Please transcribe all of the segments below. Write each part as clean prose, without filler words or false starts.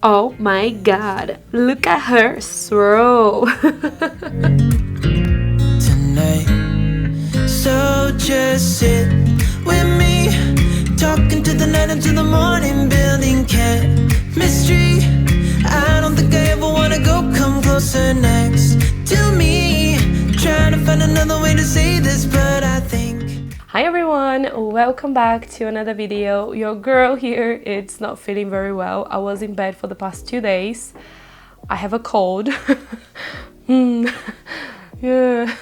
Oh my god, look at her throw. Tonight, so just sit with me, talking to the night until the morning, building chemistry. I don't think I ever wanna go come closer next to me, trying to find another way to say this, but I think. Hi everyone, welcome back to another video. Your girl here, it's not feeling very well. I was in bed for the past 2 days. I have a cold. Yeah.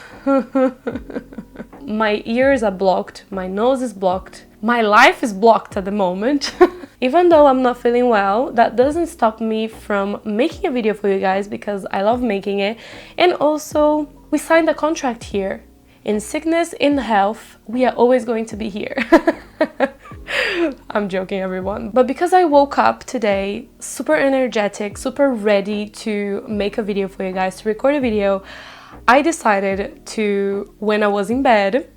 My ears are blocked, my nose is blocked, my life is blocked at the moment. Even though I'm not feeling well, that doesn't stop me from making a video for you guys because I love making it. And also, we signed a contract here. In sickness, in health, we are always going to be here. I'm joking, everyone. But because I woke up today super energetic, super ready to make a video for you guys, to record a video, I decided to, when I was in bed,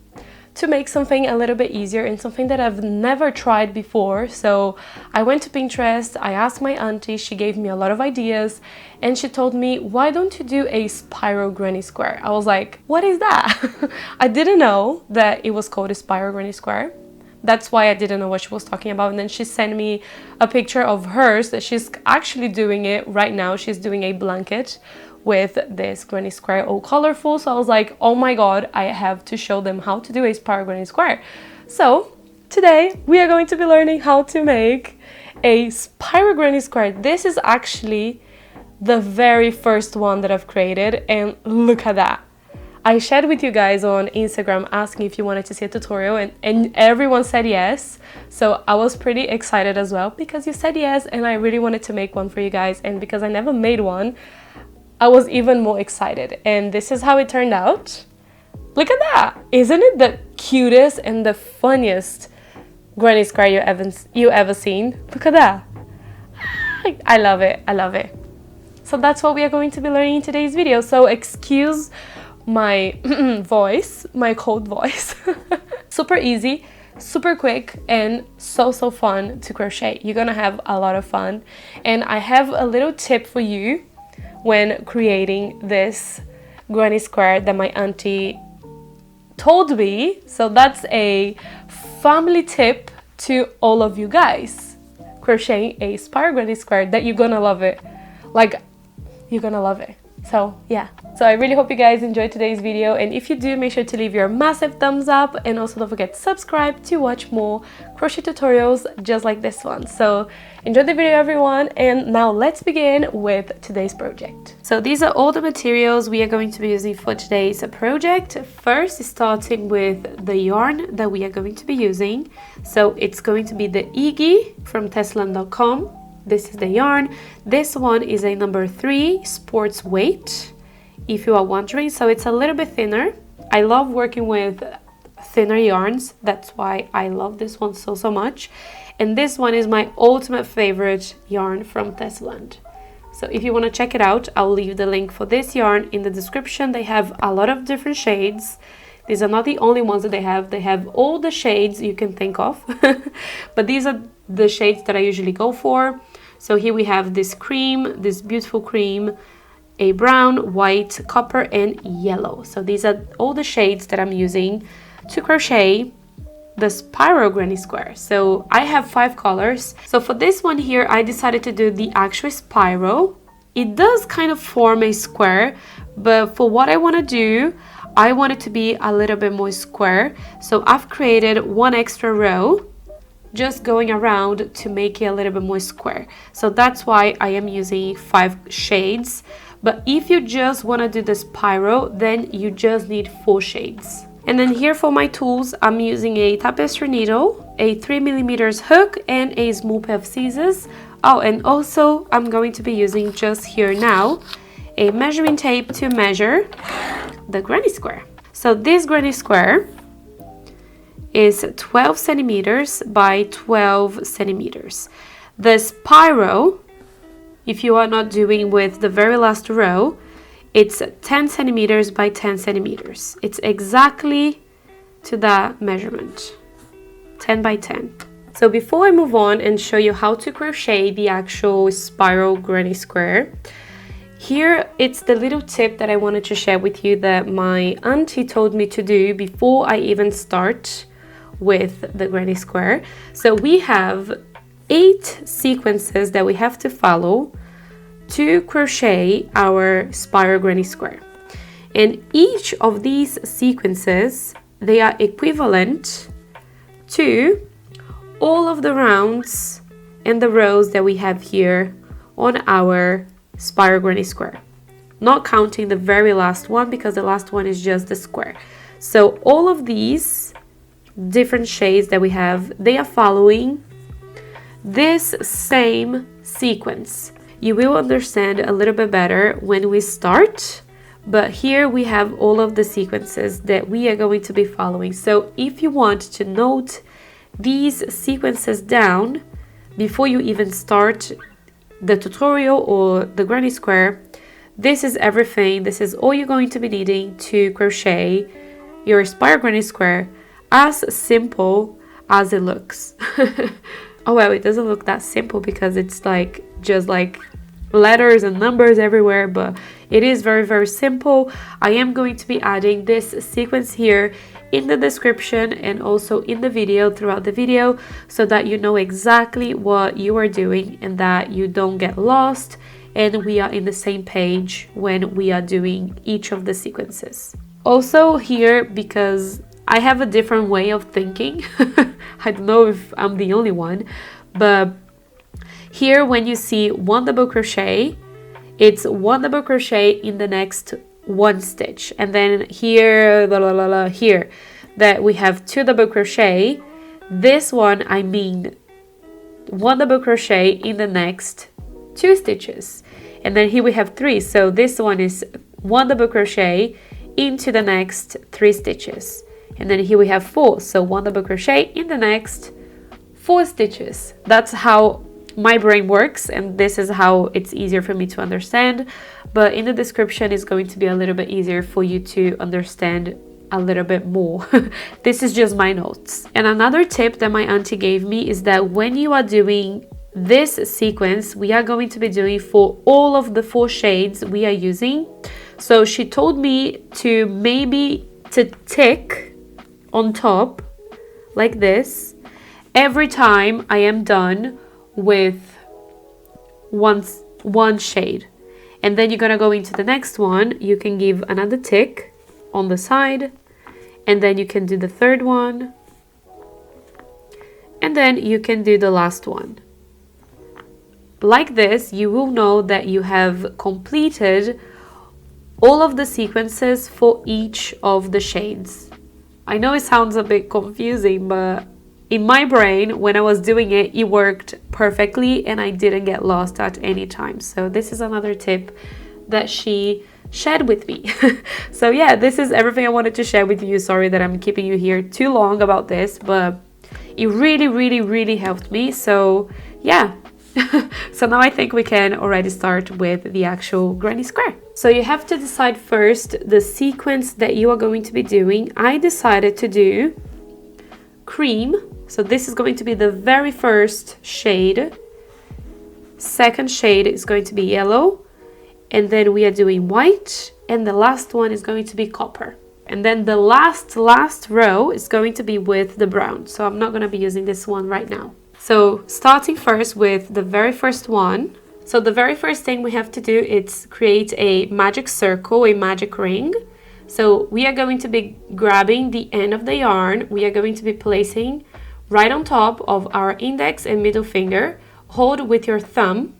to make something a little bit easier and something that I've never tried before. So I went to Pinterest, I asked my auntie, she gave me a lot of ideas, and she told me, why don't you do a spiral granny square? I was like, what is that? I didn't know that it was called a spiral granny square. That's why I didn't know what she was talking about. And then she sent me a picture of hers that she's actually doing it right now. She's doing a blanket with this granny square all colorful. So I was like, oh my god, I have to show them how to do a spiral granny square. So today we are going to be learning how to make a spiral granny square. This is actually the very first one that I've created, and look at that. I shared with you guys on Instagram asking if you wanted to see a tutorial, and everyone said yes. So I was pretty excited as well because you said yes, and I really wanted to make one for you guys. And because I never made one, I was even more excited. And this is how it turned out. Look at that. Isn't it the cutest and the funniest granny square you ever seen? Look at that. I love it. I love it. So that's what we are going to be learning in today's video. So excuse my voice, my cold voice. Super easy, super quick, and so fun to crochet. You're gonna have a lot of fun. And I have a little tip for you when creating this granny square that my auntie told me. So that's a family tip to all of you guys. Crocheting a spiral granny square that you're gonna love it. Like, you're gonna love it. So yeah, so I really hope you guys enjoyed today's video, and if you do, make sure to leave your massive thumbs up, and also don't forget to subscribe to watch more crochet tutorials just like this one. So enjoy the video, everyone, and now let's begin with today's project. So these are all the materials we are going to be using for today's project. First, starting with the yarn that we are going to be using. So it's going to be the Iggy from Teslan.com. This is the yarn. This one is a number 3 sports weight, if you are wondering. So it's a little bit thinner. I love working with thinner yarns. That's why I love this one so much. And this one is my ultimate favorite yarn from Tesland. So if you want to check it out, I'll leave the link for this yarn in the description. They have a lot of different shades. These are not the only ones that they have. They have all the shades you can think of. But these are the shades that I usually go for. So here we have this cream, this beautiful cream, a brown, white, copper, and yellow. So these are all the shades that I'm using to crochet the spiral granny square. So I have 5 colors. So for this one here, I decided to do the actual spiral. It does kind of form a square, but for what I want to do, I want it to be a little bit more square. So I've created 1 extra row, just going around to make it a little bit more square. So that's why I am using 5 shades. But if you just want to do the spiral, then you just need 4 shades. And then here for my tools, I'm using a Tapestry needle, a 3mm hook, and a small pair of scissors. Oh, and also I'm going to be using just here now a measuring tape to measure the granny square. So this granny square is 12 centimeters by 12 centimeters. The spiral, if you are not doing with the very last row, it's 10 centimeters by 10 centimeters. It's exactly to that measurement, 10 by 10. So before I move on and show you how to crochet the actual spiral granny square, here it's the little tip that I wanted to share with you that my auntie told me to do before I even start with the granny square. So we have 8 sequences that we have to follow to crochet our spiral granny square. And each of these sequences, they are equivalent to all of the rounds and the rows that we have here on our spiral granny square, not counting the very last one because the last one is just the square. So all of these different shades that we have, they are following this same sequence. You will understand a little bit better when we start, but here we have all of the sequences that we are going to be following. So if you want to note these sequences down before you even start the tutorial or the granny square, this is everything. This is all you're going to be needing to crochet your spiral granny square, as simple as it looks. Oh well, it doesn't look that simple because it's like just like letters and numbers everywhere, but it is very, very simple. I am going to be adding this sequence here in the description and also in the video, throughout the video, so that you know exactly what you are doing and that you don't get lost and we are in the same page when we are doing each of the sequences. Also here, because I have a different way of thinking, I don't know if I'm the only one, but here when you see 1 double crochet, it's 1 double crochet in the next 1 stitch, and then here here that we have 2 double crochet. This one, I mean 1 double crochet in the next 2 stitches, and then here we have 3, so this one is 1 double crochet into the next 3 stitches, and then here we have 4, so 1 double crochet in the next 4 stitches. That's how my brain works, and this is how it's easier for me to understand, but in the description is going to be a little bit easier for you to understand a little bit more. This is just my notes. And another tip that my auntie gave me is that when you are doing this sequence, we are going to be doing for all of the 4 shades we are using. So she told me to maybe to tick on top like this every time I am done with one shade, and then you're gonna go into the next one. You can give another tick on the side, and then you can do the 3rd one, and then you can do the last one. Like this, you will know that you have completed all of the sequences for each of the shades. I know it sounds a bit confusing, but in my brain, when I was doing it, it worked perfectly and I didn't get lost at any time. So this is another tip that she shared with me. So yeah, this is everything I wanted to share with you. Sorry that I'm keeping you here too long about this, but it really, really, really helped me. So yeah. So now I think we can already start with the actual granny square. So you have to decide first the sequence that you are going to be doing. I decided to do cream. So this is going to be the very first shade. Second shade is going to be yellow. And then we are doing white. And the last one is going to be copper. And then the last row is going to be with the brown. So I'm not going to be using this one right now. So starting first with the very first one. So the very first thing we have to do is create a magic circle, a magic ring. So we are going to be grabbing the end of the yarn. We are going to be placing right on top of our index and middle finger. Hold with your thumb.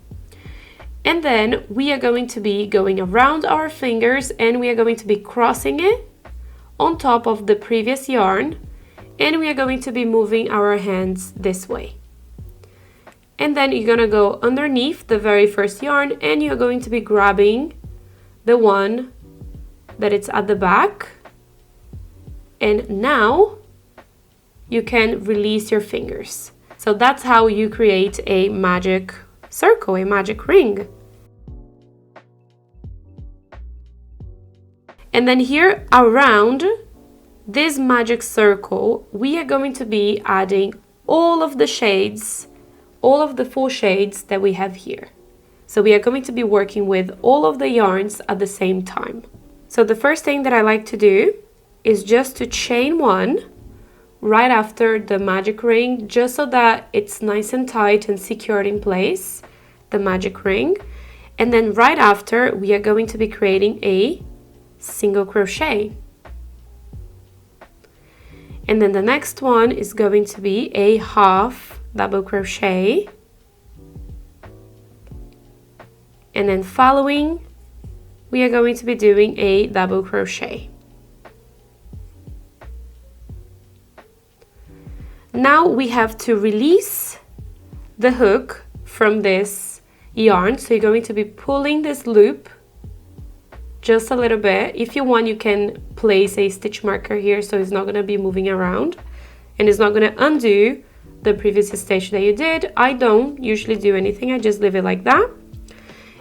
And then we are going to be going around our fingers and we are going to be crossing it on top of the previous yarn. And we are going to be moving our hands this way. And then you're gonna go underneath the very first yarn and you're going to be grabbing the one that it's at the back. And now you can release your fingers. So that's how you create a magic circle, a magic ring. And then here around this magic circle, we are going to be adding all of the shades, all of the 4 shades that we have here. So we are going to be working with all of the yarns at the same time. So the first thing that I like to do is just to chain 1 right after the magic ring, just so that it's nice and tight and secured in place, the magic ring. And then right after, we are going to be creating a single crochet. And then the next one is going to be a half double crochet. And then following, we are going to be doing a double crochet. Now we have to release the hook from this yarn. So you're going to be pulling this loop just a little bit. If you want, you can place a stitch marker here so it's not going to be moving around and it's not going to undo the previous stitch that you did. I don't usually do anything, I just leave it like that.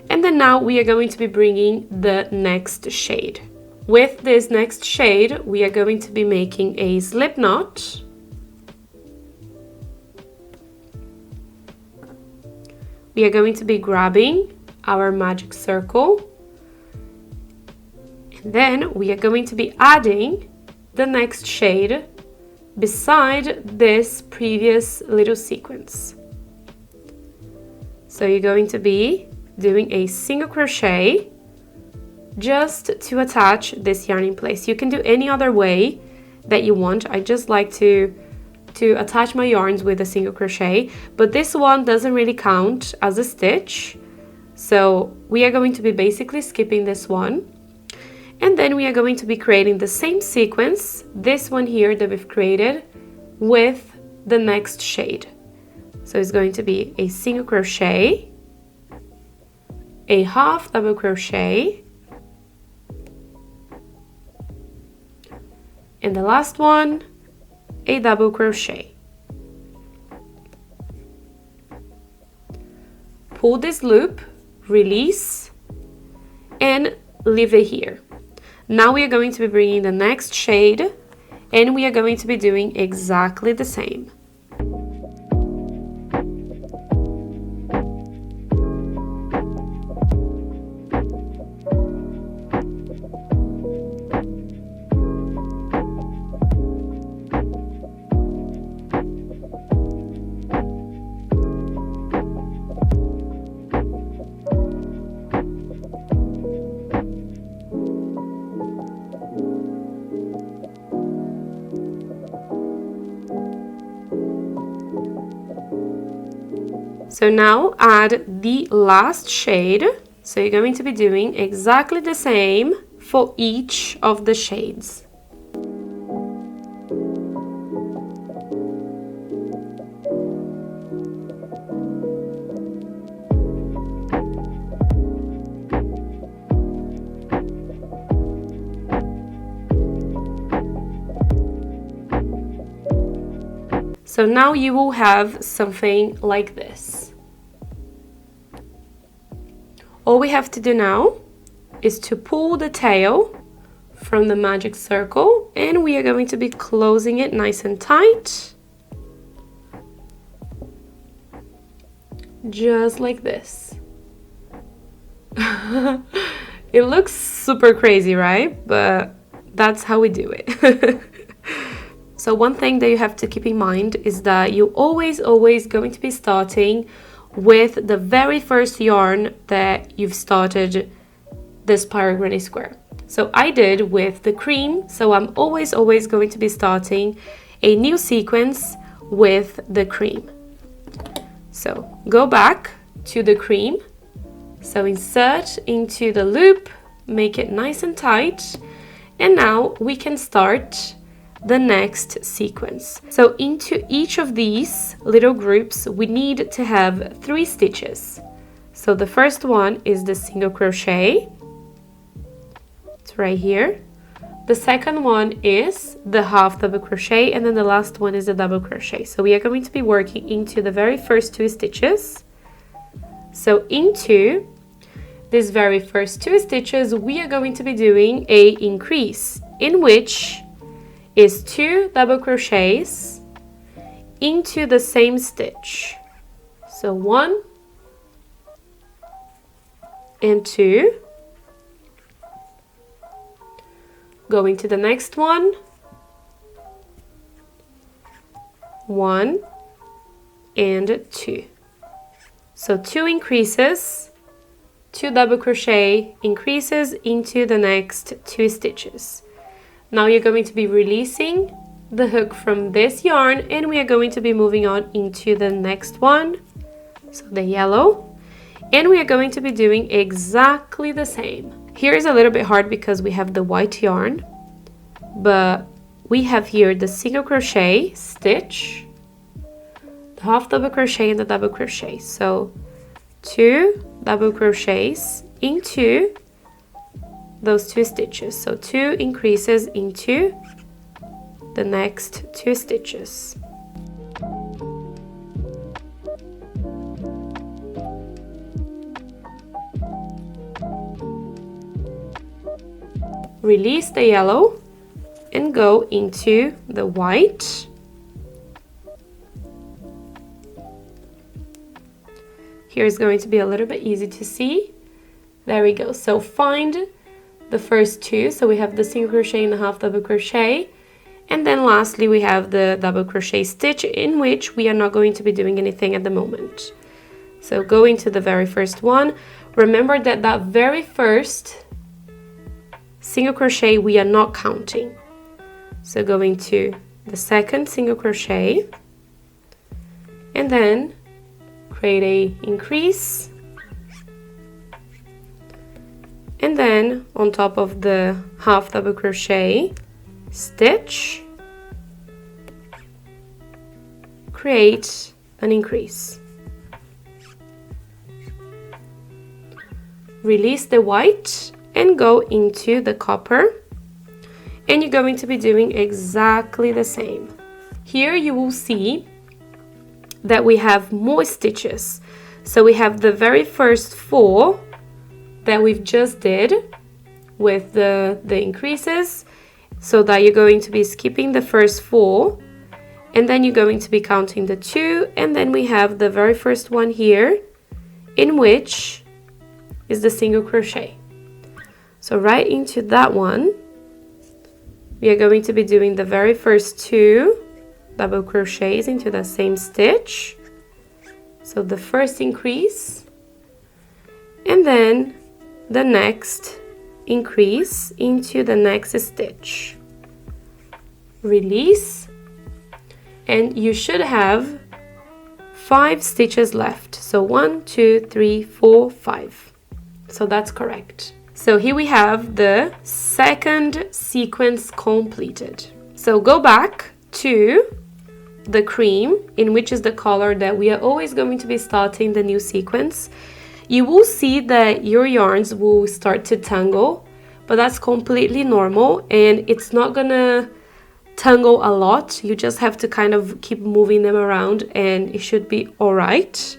And then now we are going to be bringing the next shade. With this next shade, we are going to be making a slip knot. We are going to be grabbing our magic circle. And then we are going to be adding the next shade beside this previous little sequence. So you're going to be doing a single crochet just to attach this yarn in place. You can do any other way that you want. I just like to attach my yarns with a single crochet, but this one doesn't really count as a stitch. So we are going to be basically skipping this one. And then we are going to be creating the same sequence, this one here that we've created, with the next shade. So it's going to be a single crochet, a half double crochet, and the last one, a double crochet. Pull this loop, release, and leave it here. Now we are going to be bringing the next shade and we are going to be doing exactly the same. So now add the last shade. So you're going to be doing exactly the same for each of the shades. So now you will have something like this. All we have to do now is to pull the tail from the magic circle and we are going to be closing it nice and tight. Just like this. It looks super crazy, right? But that's how we do it. So one thing that you have to keep in mind is that you're always going to be starting with the very first yarn that you've started this spiral granny square. So I did with the cream, so I'm always going to be starting a new sequence with the cream. So go back to the cream, so insert into the loop, make it nice and tight, and now we can start the next sequence. So into each of these little groups we need to have 3 stitches. So the first one is the single crochet, it's right here. The second one is the half double crochet, and then the last one is the double crochet. So we are going to be working into the very first 2 stitches. So into these very first 2 stitches we are going to be doing a increase, in which is 2 double crochets into the same stitch. So 1 and 2, going to the next one, 1 and 2. So 2 increases, 2 double crochet increases into the next 2 stitches. Now you're going to be releasing the hook from this yarn, and we are going to be moving on into the next one, so the yellow, and we are going to be doing exactly the same. Here is a little bit hard because we have the white yarn, but we have here the single crochet stitch, the half double crochet and the double crochet. So 2 double crochets into those 2 stitches. So 2 increases into the next 2 stitches. Release the yellow and go into the white. Here is going to be a little bit easy to see. There we go. So find the first 2. So we have the single crochet and the half double crochet. And then lastly, we have the double crochet stitch, in which we are not going to be doing anything at the moment. So go into the very first one. Remember that that very first single crochet we are not counting. So go into the second single crochet and then create a increase, and then on top of the half double crochet stitch, create an increase. Release the white and go into the copper, and you're going to be doing exactly the same. Here you will see that we have more stitches. So we have the very first 4 that we've just did with the increases, so that you're going to be skipping the first 4, and then you're going to be counting the 2, and then we have the very first one here, in which is the single crochet. So right into that one, we are going to be doing the very first 2 double crochets into the same stitch. So the first increase, and then the next increase into the next stitch. Release, and you should have 5 stitches left. So 1, 2, 3, 4, 5. So that's correct. So here we have the second sequence completed. So go back to the cream, in which is the color that we are always going to be starting the new sequence. You will see that your yarns will start to tangle, but that's completely normal, and it's not gonna tangle a lot. You just have to kind of keep moving them around and it should be all right.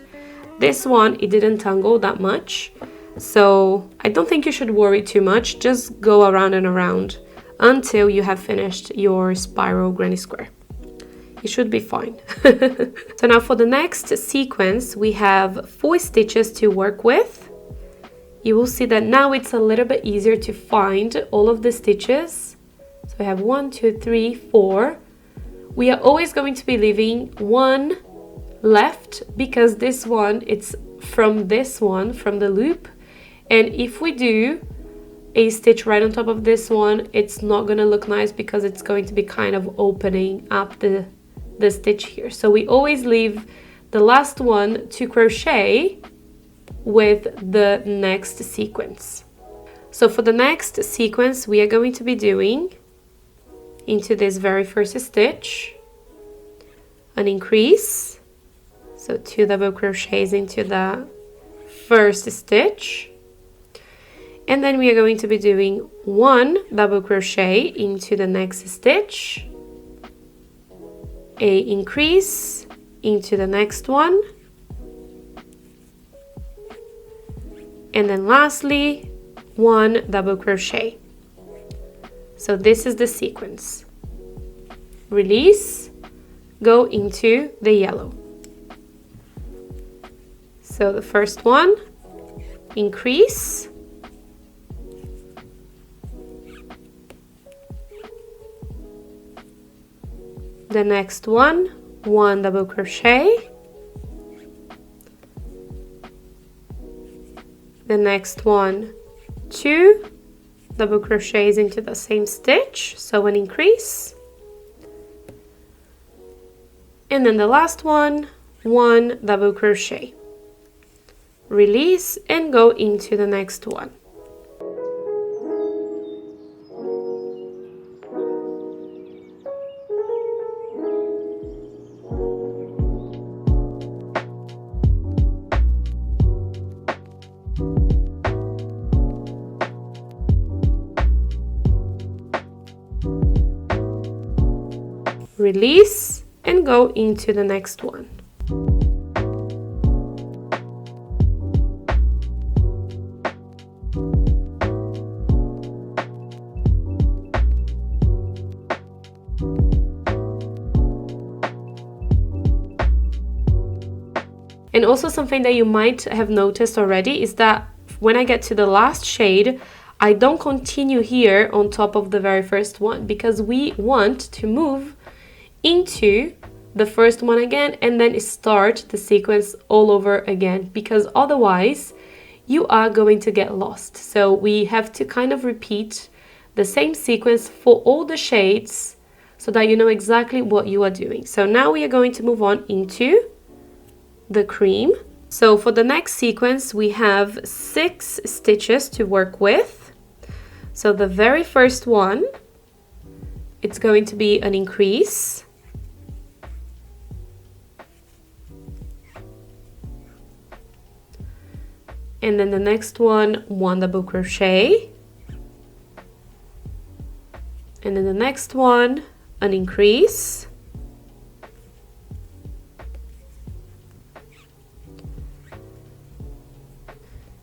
This one, it didn't tangle that much, so I don't think you should worry too much. Just go around and around until you have finished your spiral granny square. You should be fine. So now for the next sequence, we have 4 stitches to work with. You will see that now it's a little bit easier to find all of the stitches. So we have 1, 2, 3, 4. We are always going to be leaving 1 left, because this one, it's from this one, from the loop. And if we do a stitch right on top of this one, it's not gonna look nice because it's going to be kind of opening up the stitch here. So we always leave the last one to crochet with the next sequence. So for the next sequence, we are going to be doing into this very first stitch an increase, so 2 double crochets into the first stitch, and then we are going to be doing 1 double crochet into the next stitch, a increase into the next one, and then lastly 1 double crochet. So this is the sequence. Release, go into the yellow. So the first one, increase, the next one, 1 double crochet, the next one, 2 double crochets into the same stitch, so an increase, and then the last one, 1 double crochet, release and go into the next one. Release and go into the next one. And also something that you might have noticed already is that when I get to the last shade, I don't continue here on top of the very first one, because we want to move into the first one again and then start the sequence all over again, because otherwise you are going to get lost. So we have to kind of repeat the same sequence for all the shades so that you know exactly what you are doing. So now we are going to move on into the cream. So for the next sequence we have 6 stitches to work with. So the very first one, it's going to be an increase, and then the next one, 1 double crochet, and then the next one, an increase,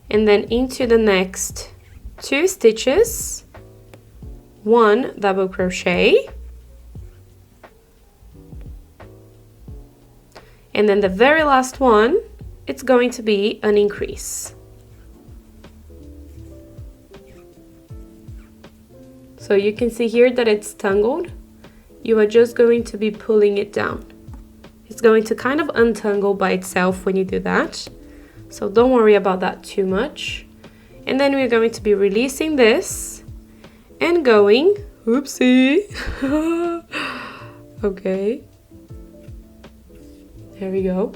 and then into the next 2 stitches, 1 double crochet, and then the very last one, it's going to be an increase. So you can see here that it's tangled. You are just going to be pulling it down. It's going to kind of untangle by itself when you do that. So don't worry about that too much. And then we're going to be releasing this and going, oopsie. Okay. There we go.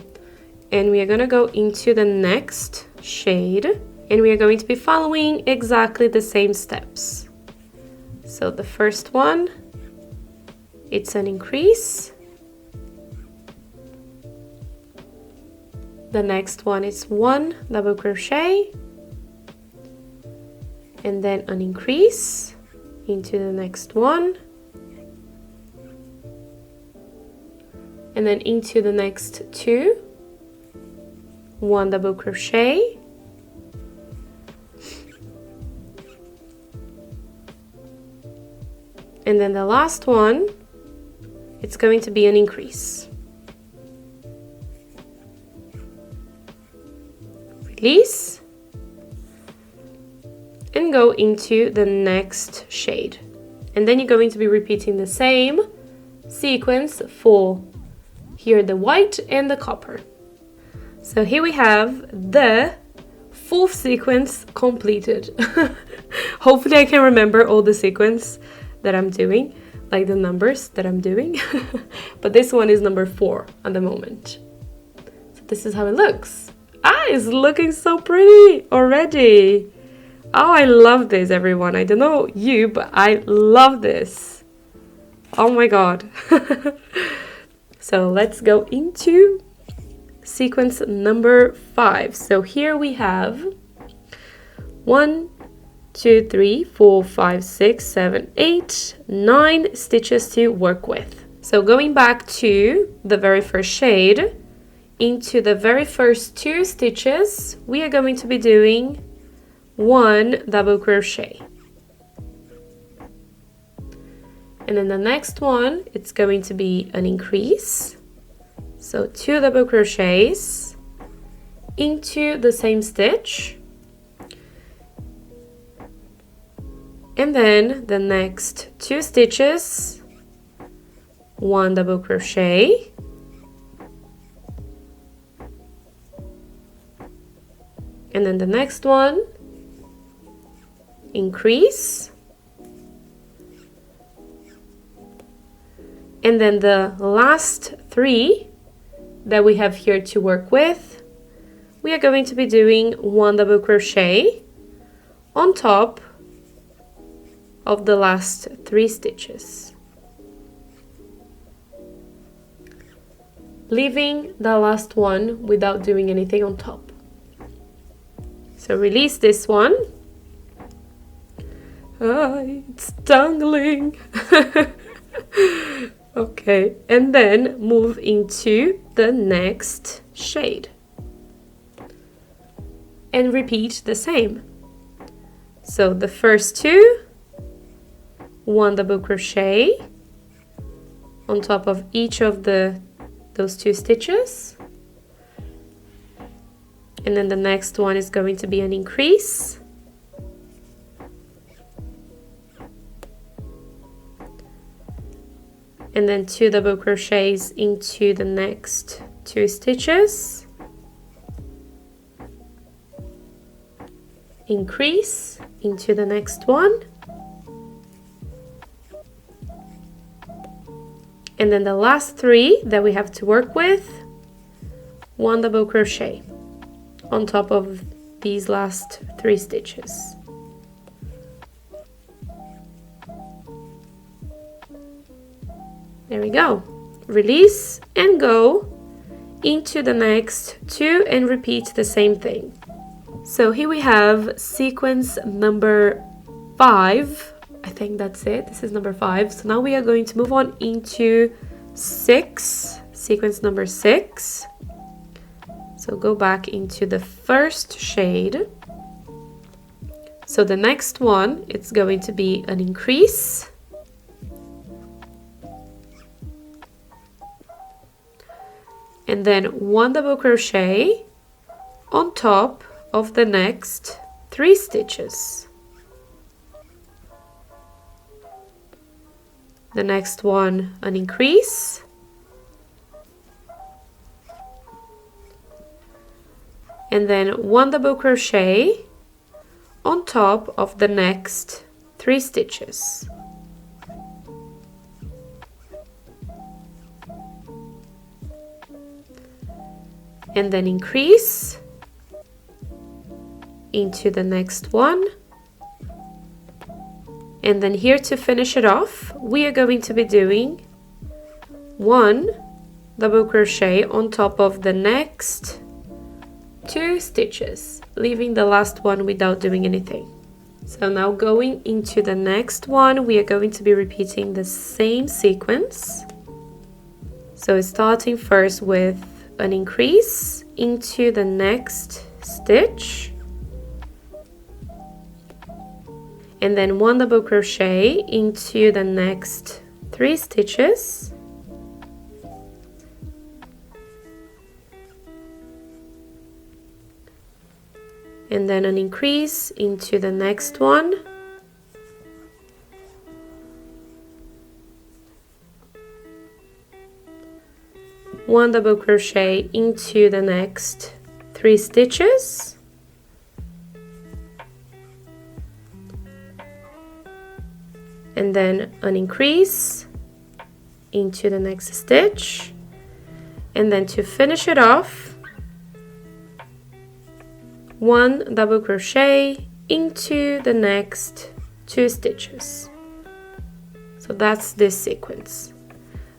And we are going to go into the next shade and we are going to be following exactly the same steps. So the first one, it's an increase. The next one is 1 double crochet, and then an increase into the next one, and then into the next 2, 1 double crochet, and then the last one, it's going to be an increase. Release and go into the next shade. And then you're going to be repeating the same sequence for here the white and the copper. So here we have the 4th sequence completed. Hopefully I can remember all the sequence that I'm doing, like the numbers that I'm doing. But this one is number 4 at the moment. So this is how it looks. Ah, it's looking so pretty already. Oh, I love this, everyone. I don't know you, but I love this. Oh my god. So let's go into sequence number 5. So here we have 1, 2, 3, 4, 5, 6, 7, 8, 9 stitches to work with. So going back to the very first shade, into the very first 2 stitches, we are going to be doing 1 double crochet. And then the next one, it's going to be an increase. So 2 double crochets into the same stitch. And then the next 2 stitches, 1 double crochet. And then the next one, increase. And then the last 3 that we have here to work with, we are going to be doing 1 double crochet on top of the last 3 stitches, leaving the last one without doing anything on top. So release this one. It's dangling. Okay, and then move into the next shade and repeat the same. So the first 2, 1 double crochet on top of each of those 2 stitches, and then the next one is going to be an increase, and then 2 double crochets into the next 2 stitches, increase into the next one, and then the last 3 that we have to work with, 1 double crochet on top of these last 3 stitches. There we go. Release and go into the next 2 and repeat the same thing. So here we have sequence number 5. I think that's it. This is number 5. So now we are going to move on into 6, sequence number 6. So go back into the first shade. So the next one, it's going to be an increase. And then 1 double crochet on top of the next 3 stitches. The next one, an increase. And then 1 double crochet on top of the next 3 stitches. And then increase into the next one. And then here to finish it off, we are going to be doing 1 double crochet on top of the next 2 stitches, leaving the last one without doing anything. So now going into the next one, we are going to be repeating the same sequence. So starting first with an increase into the next stitch, and then 1 double crochet into the next 3 stitches, and then an increase into the next one, one double crochet into the next 3 stitches, and then an increase into the next stitch, and then to finish it off, 1 double crochet into the next 2 stitches. So that's this sequence.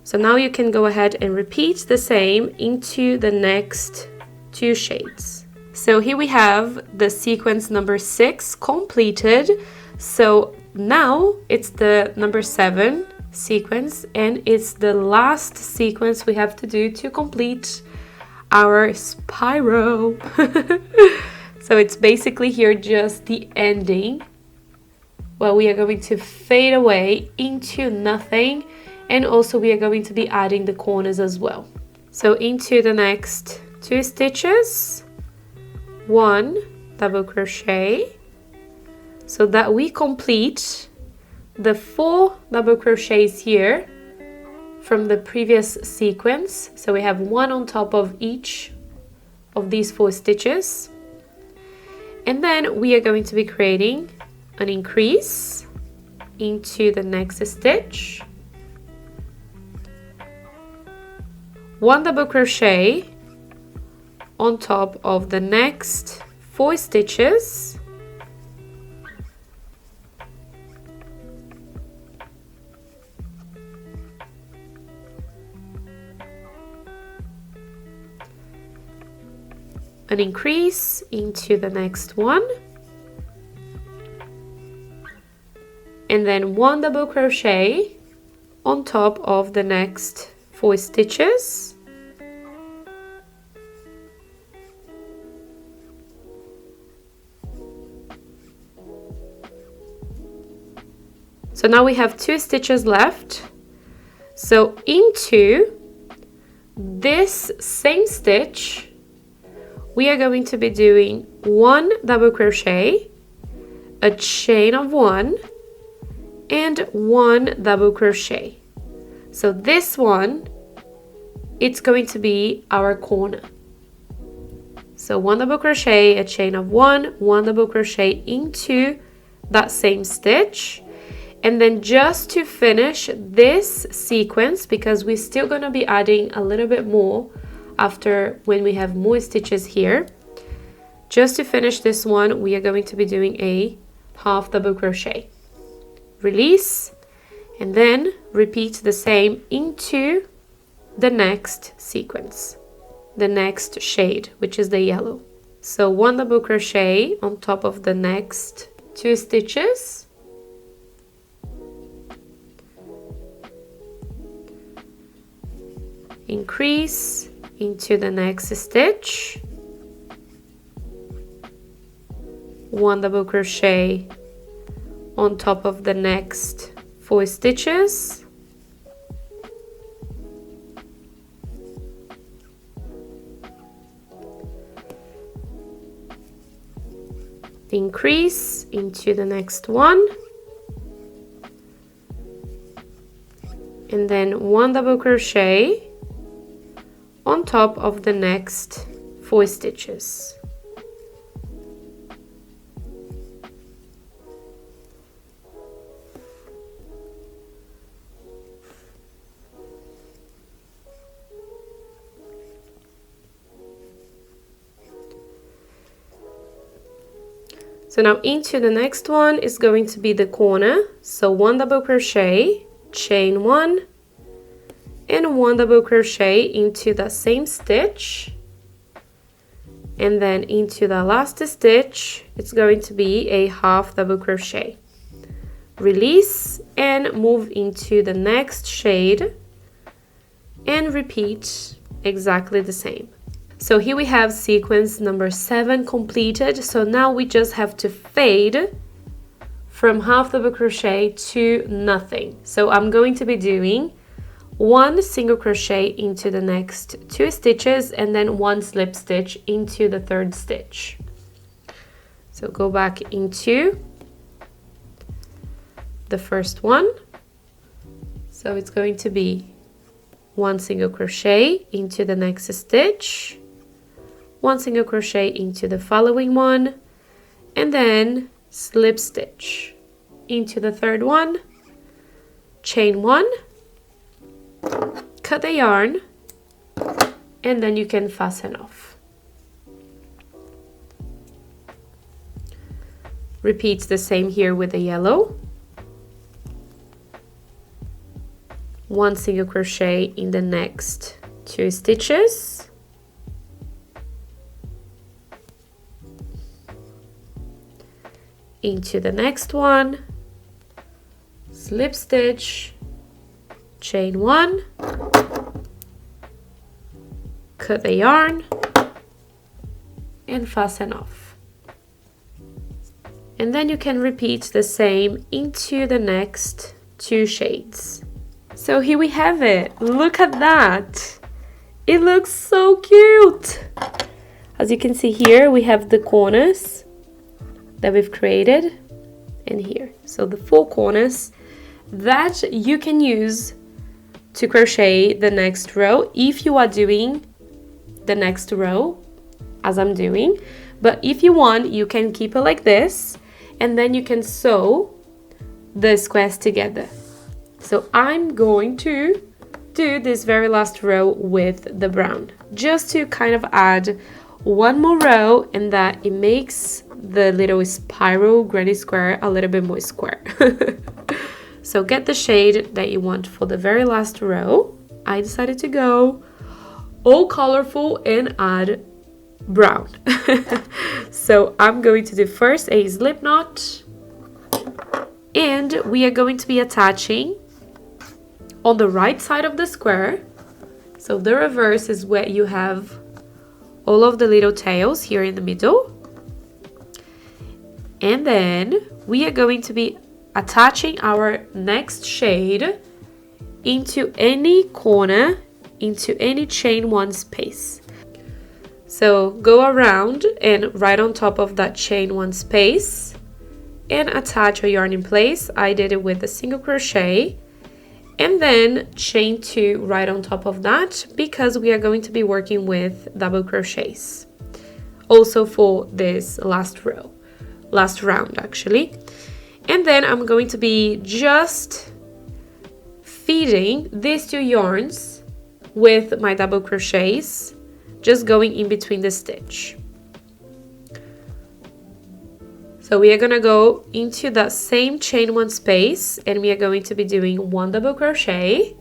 So now you can go ahead and repeat the same into the next 2 shades. So here we have the sequence number 6 completed. So now it's the number 7 sequence, and it's the last sequence we have to do to complete our spiral. So it's basically here just the ending well, we are going to fade away into nothing, and also we are going to be adding the corners as well. So into the next 2 stitches, 1 double crochet, so that we complete the 4 double crochets here from the previous sequence. So we have 1 on top of each of these 4 stitches, and then we are going to be creating an increase into the next stitch, 1 double crochet on top of the next 4 stitches, an increase into the next one, and then 1 double crochet on top of the next 4 stitches, so now we have 2 stitches left. So into this same stitch we are going to be doing 1 double crochet, a chain of 1, and 1 double crochet. So this one, it's going to be our corner. So 1 double crochet, a chain of 1, 1 double crochet into that same stitch, and then just to finish this sequence, because we're still going to be adding a little bit more after when we have more stitches here, just to finish this one we are going to be doing a half double crochet, release, and then repeat the same into the next sequence, the next shade, which is the yellow. So 1 double crochet on top of the next 2 stitches, increase into the next stitch, 1 double crochet on top of the next 4 stitches, increase into the next one, and then 1 double crochet on top of the next 4 stitches. So now into the next one is going to be the corner. So 1 double crochet, chain 1, and 1 double crochet into the same stitch, and then into the last stitch it's going to be a half double crochet, release, and move into the next shade and repeat exactly the same. So here we have sequence number 7 completed. So now we just have to fade from half double crochet to nothing. So I'm going to be doing 1 single crochet into the next 2 stitches, and then 1 slip stitch into the 3rd stitch. So go back into the first one. So it's going to be 1 single crochet into the next stitch, 1 single crochet into the following one, and then slip stitch into the 3rd one, chain 1, cut the yarn, and then you can fasten off. Repeat the same here with the yellow. 1 single crochet in the next 2 stitches, into the next one, slip stitch, chain 1, cut the yarn, and fasten off. And then you can repeat the same into the next 2 shades. So here we have it. Look at that. It looks so cute. As you can see here, we have the corners that we've created in here. So the 4 corners that you can use to crochet the next row if you are doing the next row as I'm doing. But if you want, you can keep it like this, and then you can sew the squares together. So I'm going to do this very last row with the brown, just to kind of add one more row, and that it makes the little spiral granny square a little bit more square. So get the shade that you want for the very last row. I decided to go all colorful and add brown. So I'm going to do first a slip knot, and we are going to be attaching on the right side of the square. So the reverse is where you have all of the little tails here in the middle. And then we are going to be attaching our next shade into any corner, into any chain 1 space. So go around and right on top of that chain 1 space and attach your yarn in place. I did it with a single crochet, and then chain 2 right on top of that, because we are going to be working with double crochets also for this last round actually. And then I'm going to be just feeding these 2 yarns with my double crochets, just going in between the stitch. So we are gonna go into that same chain 1 space, and we are going to be doing 1 double crochet,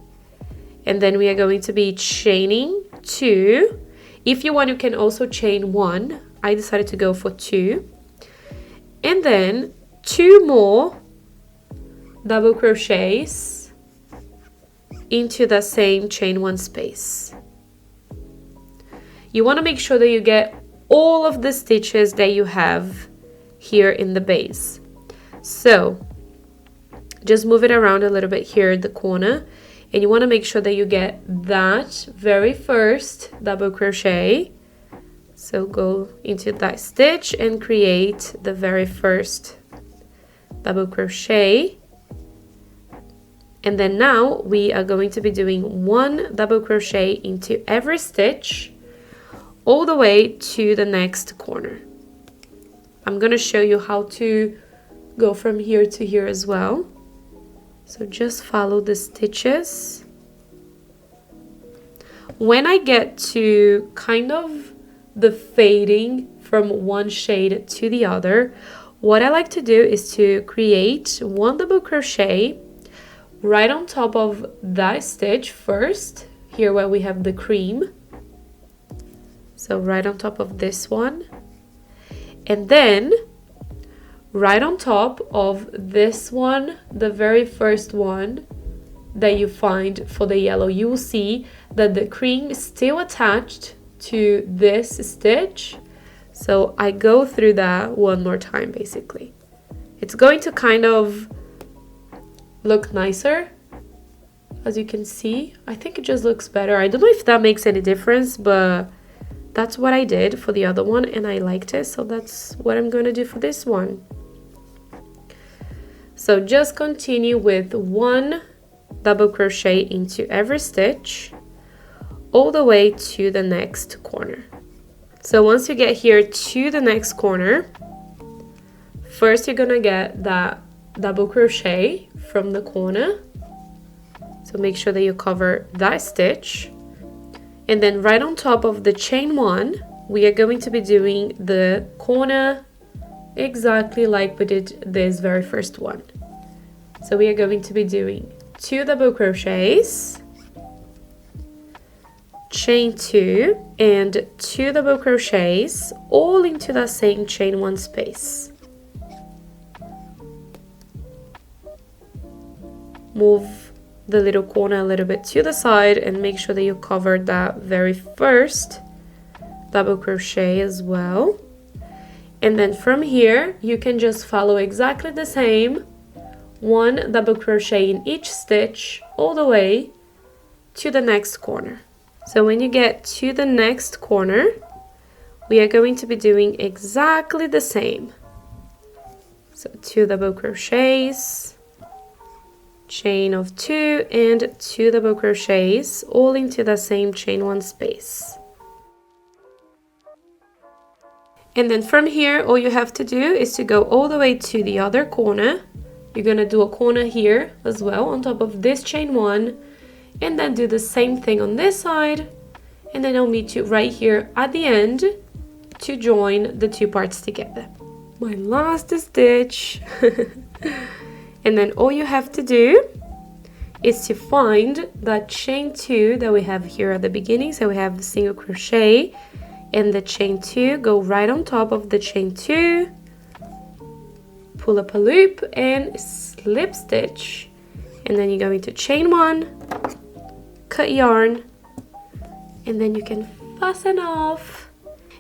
and then we are going to be chaining 2. If you want, you can also chain 1. I decided to go for 2, and then 2 more double crochets into the same chain 1 space. You want to make sure that you get all of the stitches that you have here in the base. So just move it around a little bit here in the corner, and you want to make sure that you get that very first double crochet. So go into that stitch and create the very first double crochet, and then now we are going to be doing 1 double crochet into every stitch all the way to the next corner. I'm going to show you how to go from here to here as well. So just follow the stitches. When I get to kind of the fading from one shade to the other, what I like to do is to create 1 double crochet right on top of that stitch first, here where we have the cream. So right on top of this one, and then right on top of this one, the very first one that you find for the yellow, you will see that the cream is still attached to this stitch. So I go through that one more time. Basically it's going to kind of look nicer, as you can see. I think it just looks better. I don't know if that makes any difference, but that's what I did for the other one and I liked it, so that's what I'm going to do for this one. So just continue with 1 double crochet into every stitch all the way to the next corner. So once you get here to the next corner, first you're gonna get that double crochet from the corner. So make sure that you cover that stitch. And then right on top of the chain 1, we are going to be doing the corner exactly like we did this very first one. So we are going to be doing 2 double crochets, chain 2, and 2 double crochets all into the same chain 1 space. Move the little corner a little bit to the side and make sure that you cover that very first double crochet as well. And then from here, you can just follow exactly the same, 1 double crochet in each stitch all the way to the next corner. So when you get to the next corner, we are going to be doing exactly the same. So 2 double crochets, chain of 2 and 2 double crochets all into the same chain 1 space. And then from here, all you have to do is to go all the way to the other corner. You're gonna do a corner here as well on top of this chain 1, and then do the same thing on this side, and then I'll meet you right here at the end to join the 2 parts together. My last stitch. And then all you have to do is to find that chain 2 that we have here at the beginning. So we have the single crochet and the chain 2, go right on top of the chain 2, pull up a loop and slip stitch, and then you're going to chain 1, cut yarn, and then you can fasten off.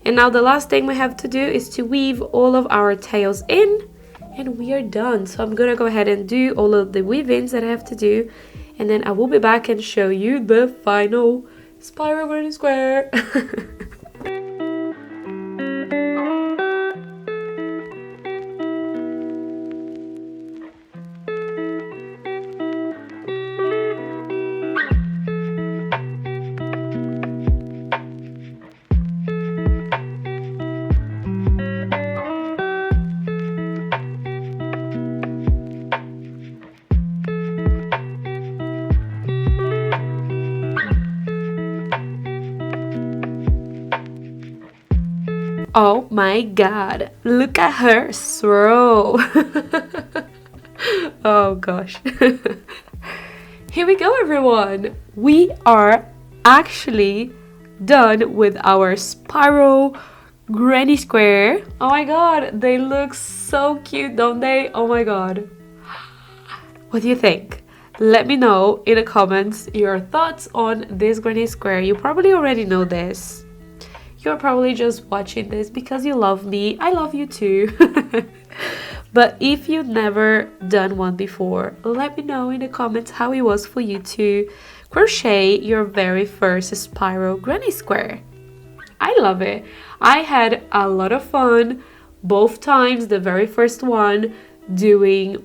And now the last thing we have to do is to weave all of our tails in, and we are done. So I'm gonna go ahead and do all of the weave-ins that I have to do, and then I will be back and show you the final spiral granny square. Oh my god, look at her swirl. Oh gosh. Here we go, everyone. We are actually done with our spiral granny square. Oh my god, they look so cute, don't they? Oh my god. What do you think? Let me know in the comments your thoughts on this granny square. You probably already know this. You're probably just watching this because you love me. I love you too. But if you've never done one before, let me know in the comments how it was for you to crochet your very first spiral granny square. I love it. I had a lot of fun both times. The very first one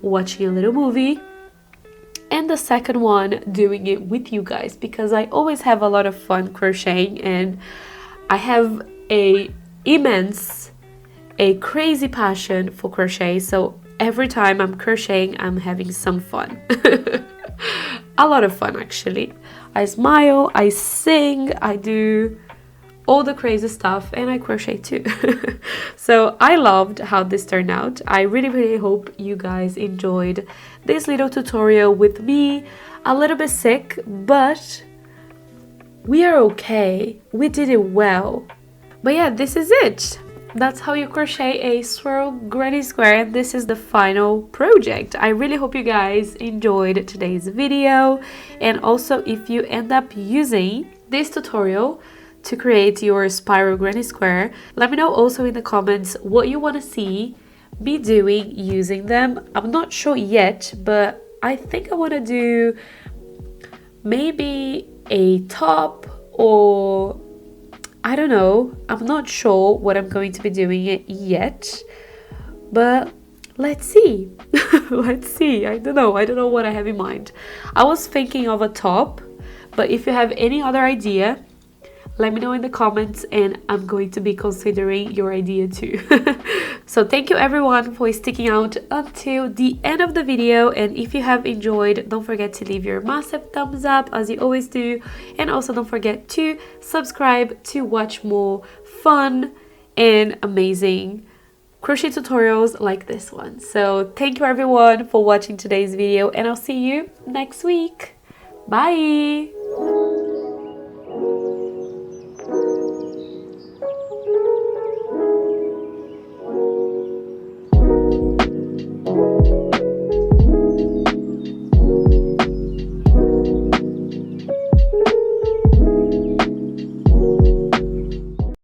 watching a little movie, and the second one doing it with you guys, because I always have a lot of fun crocheting, and I have a crazy passion for crochet, so every time I'm crocheting, I'm having some fun. A lot of fun, actually. I smile, I sing, I do all the crazy stuff, and I crochet too. So I loved how this turned out. I really hope you guys enjoyed this little tutorial with me. A little bit sick, but we are okay. We did it well. But yeah, this is it. That's how you crochet a swirl granny square. This is the final project. I really hope you guys enjoyed today's video. And also, if you end up using this tutorial to create your spiral granny square, let me know also in the comments what you want to see me doing using them. I'm not sure yet, but I think I want to do maybe a top, or I don't know. I'm not sure what I'm going to be doing it yet, but let's see. Let's see. I don't know what I have in mind. I was thinking of a top, but if you have any other idea, let me know in the comments, and I'm going to be considering your idea too. So thank you everyone for sticking out until the end of the video, and if you have enjoyed, don't forget to leave your massive thumbs up as you always do, and also don't forget to subscribe to watch more fun and amazing crochet tutorials like this one. So thank you everyone for watching today's video, and I'll see you next week. Bye!